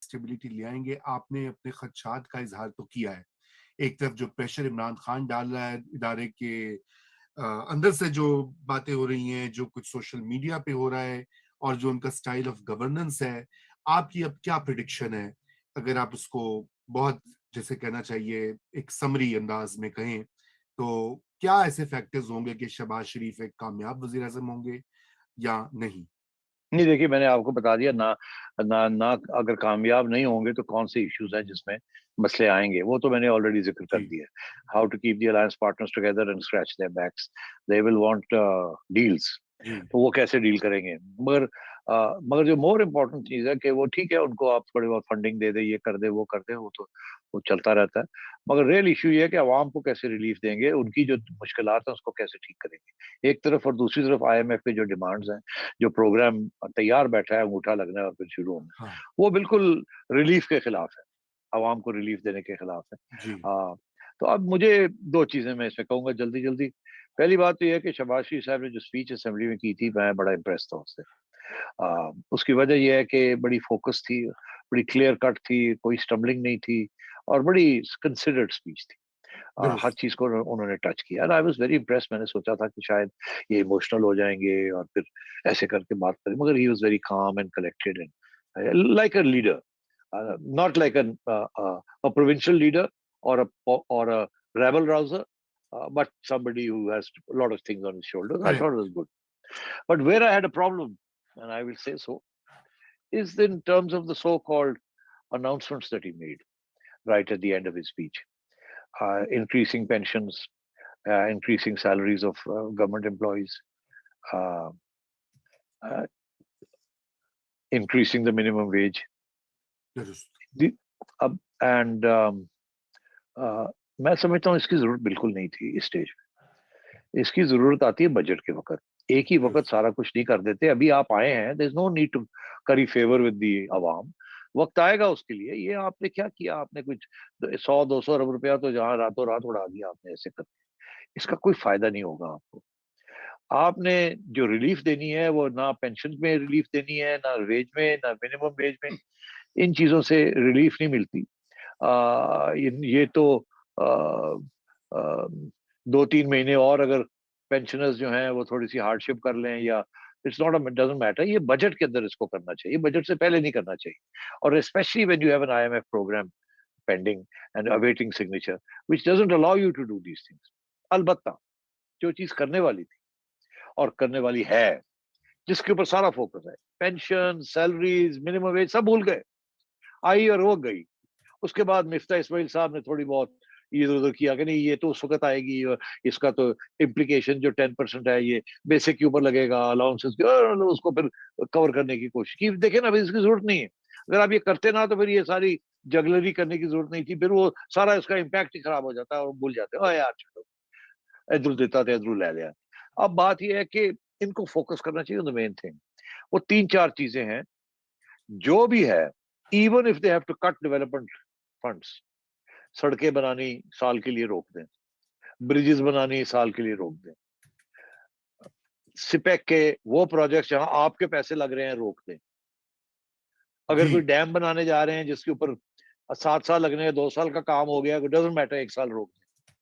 Stability ले आएंगे? आपने अपने खदशात का इजहार तो किया है। एक तरफ जो प्रेशर इमरान खान डाल रहा है इदारे के अंदर से, जो बातें हो रही हैं, जो कुछ सोशल मीडिया पे हो रहा है, और जो उनका स्टाइल ऑफ गवर्नेंस है, आपकी अब क्या प्रिडिक्शन है? अगर आप उसको बहुत, जैसे कहना चाहिए, एक समरी अंदाज में कहें, तो क्या ऐसे फैक्टर्स होंगे कि शहबाज शरीफ एक कामयाब वजीर आजम होंगे या नहीं? नहीं, देखिए, मैंने आपको बता दिया ना। ना ना, अगर कामयाब नहीं होंगे तो कौन से इश्यूज हैं जिसमें मसले आएंगे, वो तो मैंने ऑलरेडी जिक्र कर जी। दिया। How to keep the alliance partners together and scratch their backs. They will want deals. जी। तो वो कैसे डील करेंगे? मगर जो मोर इम्पोर्टेंट चीज है कि वो ठीक है, उनको आप थोड़ी बहुत फंडिंग दे दे, ये कर दे, वो कर दे, वो तो वो चलता रहता है। मगर रियल इशू ये है कि आवाम को कैसे रिलीफ देंगे, उनकी जो मुश्किलात है उसको कैसे ठीक करेंगे एक तरफ, और दूसरी तरफ IMF के जो डिमांड्स हैं, जो प्रोग्राम तैयार बैठा है अंगूठा लगना है और फिर शुरू होना है, हाँ। वो बिल्कुल रिलीफ के खिलाफ है, आवाम को रिलीफ देने के खिलाफ है। जी। तो अब मुझे दो चीजें मैं इसमें कहूंगा जल्दी जल्दी। पहली बात तो यह है कि शहबाज शरीफ साहब ने जो स्पीच असेंबली में की थी, मैं बड़ा इम्प्रेस था उससे। उसकी वजह यह है कि बड़ी फोकस थी, बड़ी क्लियर कट थी, कोई स्टम्बलिंग नहीं थी, और बड़ी कंसिडर्ड स्पीच थी। हर दुरुस्त। चीज को उन्होंने टच किया, and I was very impress. मैंने सोचा था कि शायद ये इमोशनल हो जाएंगे और फिर ऐसे करके बात करें, मगर he was very calm and collected and like a leader, not like a provincial leader or a rebel rouser, but somebody who has a lot of things on his shoulders. I thought correct. it was good. But where I had a problem, and I will say so, is in terms of the so-called announcements that he made right at the end of his speech. Increasing pensions, increasing salaries of government employees, uh, uh, increasing the minimum wage. दुरुस्त। The, अब and मैं समझता हूँ इसकी जरूरत बिल्कुल नहीं थी इस स्टेज पे। इसकी जरूरत आती है बजट के वक्त। एक ही वक्त दुरुस्त। सारा कुछ नहीं कर देते। अभी आप आए हैं, there is no need to curry favour with the अवाम। वक्त आएगा उसके लिए। ये आपने क्या किया? आपने कुछ 100-200 अरब रुपया तो जहां रातों रात उड़ा दिया आपने ऐसे कर। इसका कोई फायदा नहीं होगा आपको। आपने जो रिलीफ देनी है वो ना पेंशन में रिलीफ देनी है, ना वेज में, ना मिनिमम वेज में। इन चीजों से रिलीफ नहीं मिलती। ये तो आ, आ, 2-3 महीने और अगर पेंशनर्स जो हैं वो थोड़ी सी हार्डशिप कर लें, या इट्स नॉट डजंट मैटर, ये बजट के अंदर इसको करना चाहिए, बजट से पहले नहीं करना चाहिए। और specially when you have an IMF programme pending and awaiting signature which doesn't allow you to do these things. अलबत्ता जो चीज करने वाली थी और करने वाली है, जिसके ऊपर सारा फोकस है, पेंशन, सैलरीज, मिनिमम वेज, सब भूल गए। आई और वो गई। उसके बाद मिफ्ता इस्माइल साहब ने थोड़ी बहुत इधर उधर किया कि नहीं ये तो उस वक्त आएगी, और इसका तो इम्प्लीकेशन जो 10% है ये बेसिक के ऊपर लगेगा, अलाउंसेस की, और उसको फिर कवर करने की कोशिश की। देखे ना, अभी इसकी जरूरत नहीं है। अगर आप ये करते ना तो फिर ये सारी जगलरी करने की जरूरत नहीं थी। फिर वो सारा इसका इम्पैक्ट ही खराब हो जाता है और भूल जाते हैं, यार छोड़ो, इधर देता था इधर ले लिया। अब बात यह है कि इनको फोकस करना चाहिए द मेन थिंग। वो 3-4 चीजें हैं जो भी है। Even if they have to cut development funds, सड़कें बनानी साल के लिए रोक दें, ब्रिजेस बनानी साल के लिए रोक दें, सिपेक के वो प्रोजेक्ट्स जहां आपके पैसे लग रहे हैं रोक दें। अगर जी। कोई डैम बनाने जा रहे हैं जिसके ऊपर 7 साल लगने हैं, 2 साल का काम हो गया, डजंट मैटर, 1 साल रोक दें।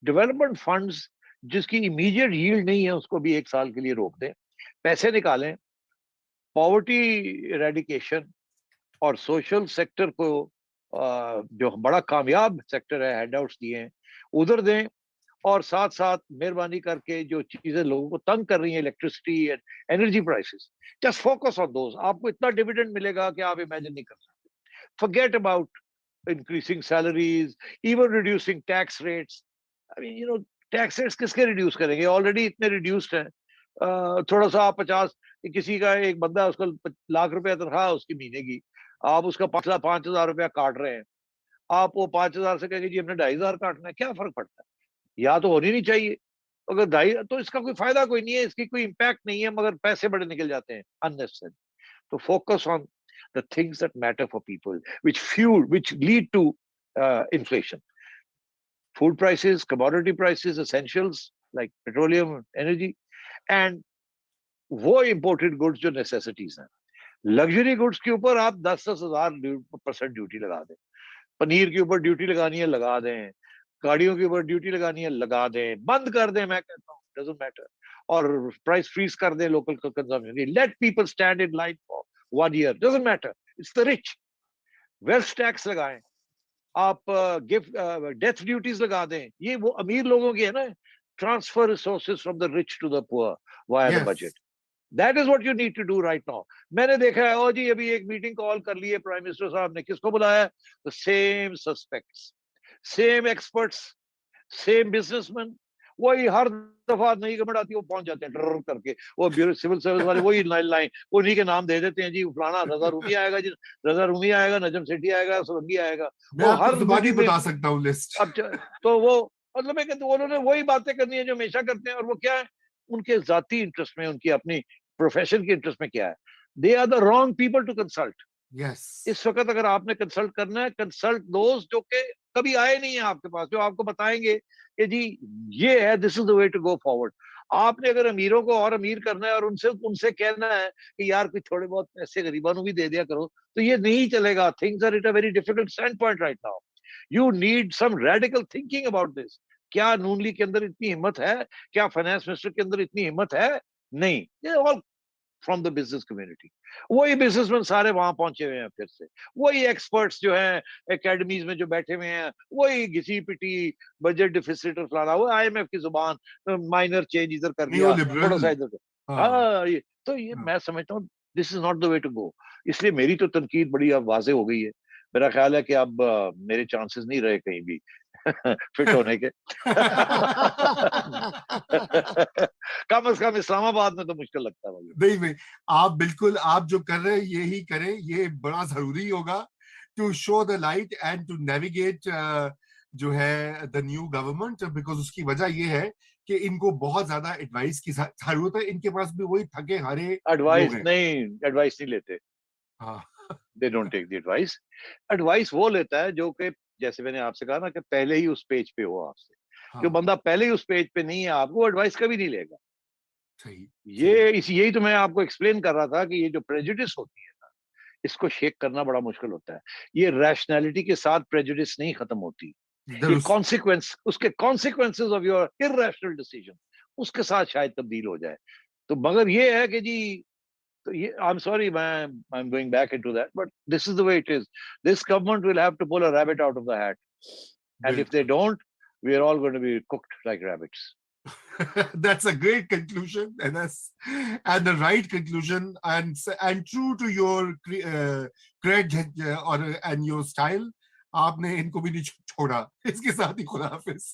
डेवलपमेंट फंड्स जिसकी इमीडिएट यील्ड नहीं है उसको भी 1 साल के लिए रोक दें। पैसे निकालें, पॉवर्टी एरेडिकेशन और सोशल सेक्टर को, जो बड़ा कामयाब सेक्टर है, हैंडआउट्स दिए हैं, उधर दें। और साथ साथ मेहरबानी करके जो चीजें लोगों को तंग कर रही हैं, electricity and energy prices, just focus on those. आपको इतना डिविडेंड मिलेगा कि आप इमेजिन नहीं कर सकते। Forget about increasing salaries, even reducing tax rates. I mean tax rates किसके रिड्यूस करेंगे? ऑलरेडी इतने रिड्यूस्ड हैं। थोड़ा सा आप 50, किसी का एक बंदा है, उसको लाख रुपया तनख्वाह है उसकी महीने की, आप उसका 5,000 रुपया काट रहे हैं। आप वो 5,000 से कहेंगे जी हमने 2,500 काटना है, क्या फर्क पड़ता है? या तो होनी नहीं चाहिए। अगर ढाई, तो इसका कोई फायदा कोई नहीं है, इसकी कोई इम्पैक्ट नहीं है, मगर पैसे बड़े निकल जाते हैं अननेसेसरी। तो focus on the things that matter for people, which lead to inflation. Food prices, commodity prices, essentials like petroleum, energy, and वो imported goods जो necessities हैं। लग्जरी गुड्स के ऊपर आप 10-10 हजार % ड्यूटी लगा दें। पनीर के ऊपर ड्यूटी लगानी है, लगा दें। गाड़ियों के ऊपर ड्यूटी लगानी है, लगा दें। बंद कर दें, मैं कहता हूँ, डज़न्ट मैटर। और प्राइस फ्रीज कर दें लोकल कंजम्पशन की। Let people stand in line for 1 year, doesn't matter. It's the rich. Wealth tax लगाएं। आप गिफ्ट डेथ ड्यूटीज लगा दें। ये वो अमीर लोगों की है ना, transfer resources from the rich to the poor via the yes, budget. That is what you need to do right now. मैंने देखा है, ओ जी अभी एक मीटिंग कॉल कर ली है प्राइम मिनिस्टर साहब ने, किसको बुलाया? The same suspects, same experts, same businessman. वही हर दफा नई गवर्नमेंट आती है, वो पहुंच जाते हैं डर करके। वो ब्यूरो सिविल सर्विस वाले वही लाइन लाइन उन्हीं के नाम दे देते हैं जी, फलाना रजा रूमी आएगा जी, रजा रूमी आएगा, नजम सेठी आएगा, सोलंकी आएगा। मैं वो आपको हर ज़ुबानी मीटिंग में बता सकता हूँ लिस्ट। अब तो वो मतलब है कि तो उन्होंने वही बातें करनी है जो हमेशा करते हैं। और वो क्या है, उनके जाती इंटरेस्ट में, उनकी अपनी प्रोफेशन के इंटरेस्ट में क्या है। They are the wrong people to consult. Yes, इस वक्त अगर आपने कंसल्ट करना है, कंसल्ट दोस्त जो कि कभी आए नहीं है आपके पास, जो आपको बताएंगे कि जी ये है, this is the way to go forward. आपने अगर अमीरों को और अमीर करना है और उनसे उनसे कहना है कि यार कोई थोड़े बहुत पैसे गरीबों को भी दे दिया करो, तो ये नहीं चलेगा। Things are at a very difficult standpoint right now. You need some radical thinking about this. क्या नून लीग के अंदर इतनी हिम्मत है? क्या फाइनेंस मिनिस्टर के अंदर इतनी हिम्मत है? नहीं। ये all from the business community. वही बिजनेसमैन सारे वहां पहुंचे हुए हैं फिर से। वही एक्सपर्ट्स जो हैं एकेडमीज में जो बैठे हुए हैं, वही घिसी पिटी बजट डिफिसिट और फलाना, वो आईएमएफ की जुबान, माइनर चेंज इधर कर नियो दिया, लिबरल। थोड़ा सा इधर कर। हाँ, हाँ, ये तो ये हाँ। मैं समझता हूँ this is not the way to go. इसलिए मेरी तो तनकीद बड़ी अब वाजे हो गई है। मेरा ख्याल है कि अब मेरे चांसेस नहीं रहे कहीं भी फिट होने के। कम से कम इस्लामाबाद में तो मुश्किल लगता है मुझे। नहीं भाई, आप बिल्कुल, आप जो कर रहे हैं ये ही करें, ये बड़ा जरूरी होगा to show the light and to navigate जो है द न्यू गवर्नमेंट। बिकॉज उसकी वजह ये है कि इनको बहुत ज्यादा एडवाइस की जरूरत है। इनके पास भी वही थके हारे लोग एडवाइस हैं। नहीं, एडवाइस नहीं लेते। हाँ, they don't take the advice. Advice वो लेता है जो कि, जैसे मैंने आपसे कहा ना, कि पहले ही उस पेज पे हो आपसे। जो हाँ, बंदा पहले ही उस पेज पे नहीं है, आपको एडवाइस कभी नहीं लेगा। सही, सही। ये इस यही तो मैं आपको एक्सप्लेन कर रहा था कि ये जो प्रेजुडिस होती है ना, इसको शेक करना बड़ा मुश्किल होता है। ये रैशनैलिटी के साथ प्रेजुडिस नहीं खत्म होती। ये दुरुस्त। कॉन्सिक्वेंस, उसके consequences of your irrational decision, उसके साथ शायद तब्दील हो जाए। तो मगर ये है कि जी, so I'm sorry, man, I'm going back into that, but this is the way it is. This government will have to pull a rabbit out of the hat. And if they बिल्कुल। don't, we are all going to be cooked like rabbits. That's a great conclusion, and the right conclusion, and true to your cred और and your style. आपने इनको भी नहीं छोड़ा। इसके साथ ही खुदा हाफिज।